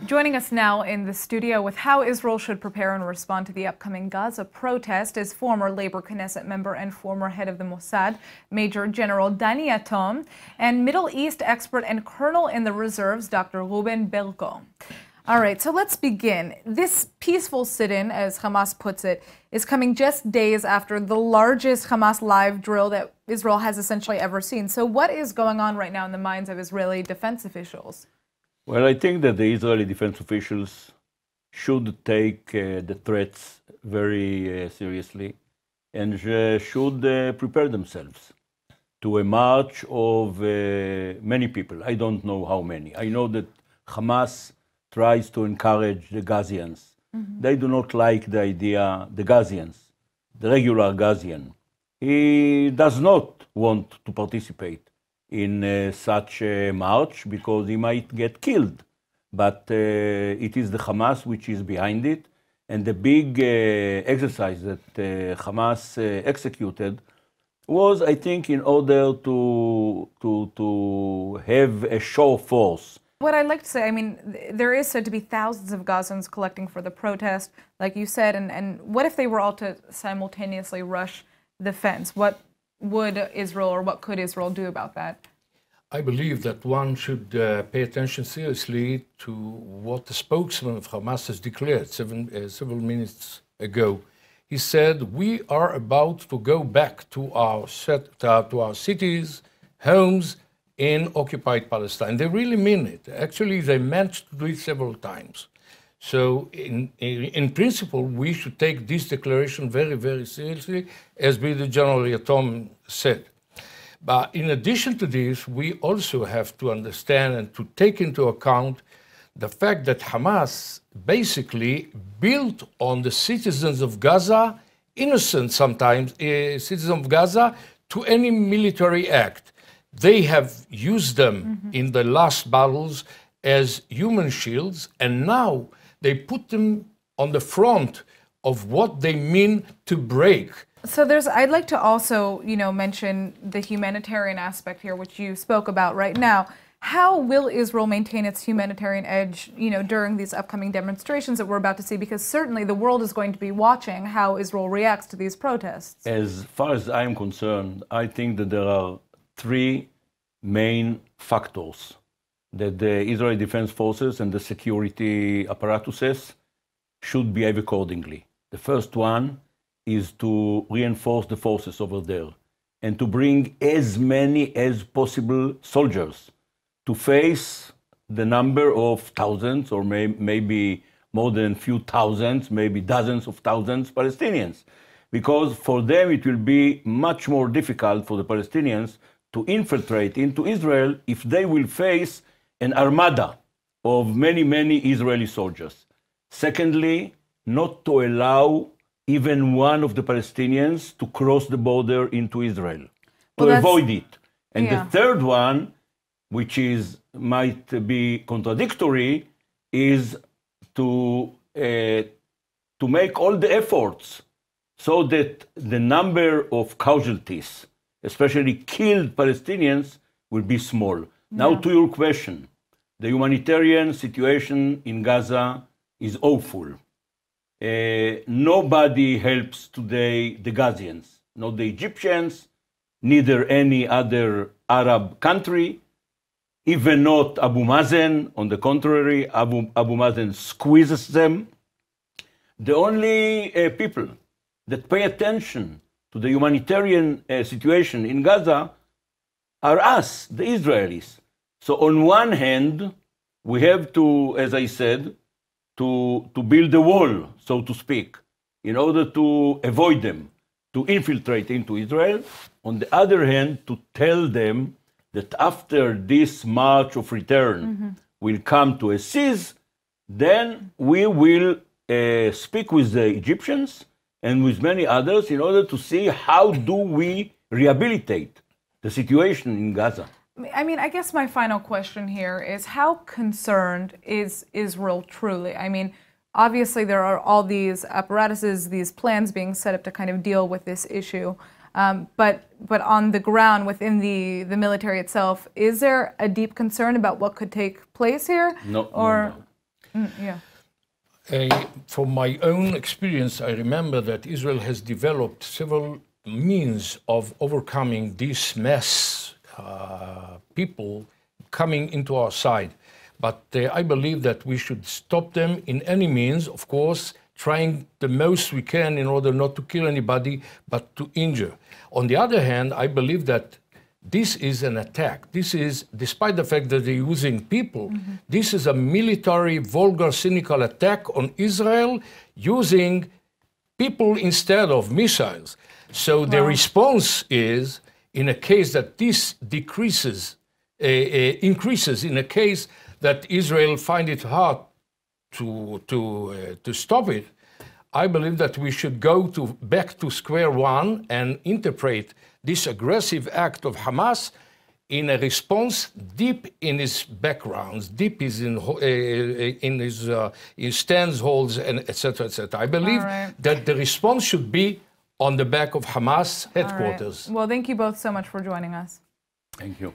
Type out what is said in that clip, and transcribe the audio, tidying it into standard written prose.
Joining us now in the studio with how Israel should prepare and respond to the upcoming Gaza protest is former Labor Knesset member and former head of the Mossad, Major General Dani Yatom, and Middle East expert and colonel in the reserves, Dr. Reuven Berko. All right, so let's begin. This peaceful sit-in, as Hamas puts it, is coming just days after the largest Hamas live drill that Israel has essentially ever seen. So what is going on right now in the minds of Israeli defense officials? Well, I think that the Israeli defense officials should take the threats very seriously and should prepare themselves to a march of many people. I don't know how many. I know that Hamas tries to encourage the Gazians. They do not like the idea, the Gazians, the regular Gazian. He does not want to participate in such a march because he might get killed. But it is the Hamas which is behind it. And the big exercise that Hamas executed was, I think, in order to have a show of force. What I'd like to say, I mean, there is said to be thousands of Gazans collecting for the protest, like you said, and what if they were all to simultaneously rush the fence? What would Israel or what could Israel do about that? I believe that one should pay attention seriously to what the spokesman of Hamas has declared several minutes ago. He said, we are about to go back to our cities, homes in occupied Palestine. They really mean it. Actually, they meant to do it several times. So in principle, we should take this declaration very, very seriously, as Brigadier General Yatom said. But in addition to this, we also have to understand and to take into account the fact that Hamas basically built on the citizens of Gaza, innocent sometimes, citizens of Gaza, to any military act. They have used them in the last battles as human shields, and now they put them on the front of what they mean to break. So I'd like to also, mention the humanitarian aspect here, which you spoke about right now. How will Israel maintain its humanitarian edge, during these upcoming demonstrations that we're about to see? Because certainly the world is going to be watching how Israel reacts to these protests. As far as I am concerned, I think that there are three main factors that the Israeli Defense Forces and the security apparatuses should behave accordingly. The first one is to reinforce the forces over there and to bring as many as possible soldiers to face the number of thousands or maybe more than a few thousands, maybe dozens of thousands Palestinians. Because for them it will be much more difficult for the Palestinians to infiltrate into Israel if they will face an armada of many, many Israeli soldiers. Secondly, not to allow even one of the Palestinians to cross the border into Israel, to avoid it. And the third one, which might be contradictory, is to make all the efforts so that the number of casualties, especially killed Palestinians, will be small. Now to your question, the humanitarian situation in Gaza is awful. Nobody helps today the Gazians, not the Egyptians, neither any other Arab country, even not Abu Mazen. On the contrary, Abu Mazen squeezes them. The only people that pay attention to the humanitarian situation in Gaza are us, the Israelis. So on one hand, we have to, as I said, to build a wall, so to speak, in order to avoid them, to infiltrate into Israel. On the other hand, to tell them that after this march of return will come to a cease, then we will speak with the Egyptians and with many others in order to see how do we rehabilitate the situation in Gaza. I mean, I guess my final question here is, how concerned is Israel truly? I mean, obviously there are all these apparatuses, these plans being set up to kind of deal with this issue. But on the ground, within the military itself, is there a deep concern about what could take place here? No, or... no. Yeah. From my own experience, I remember that Israel has developed several means of overcoming this mass people coming into our side. But I believe that we should stop them in any means, of course, trying the most we can in order not to kill anybody, but to injure. On the other hand, I believe that this is an attack. This is, despite the fact that they're using people, this is a military, vulgar, cynical attack on Israel using people instead of missiles. So the response is, in a case that this increases, in a case that Israel find it hard to stop it, I believe that we should go back to square one and interpret this aggressive act of Hamas in a response deep in his backgrounds, deep is in his stands, holds, and etc., etc. I believe that the response should be on the back of Hamas headquarters. Well, thank you both so much for joining us. Thank you.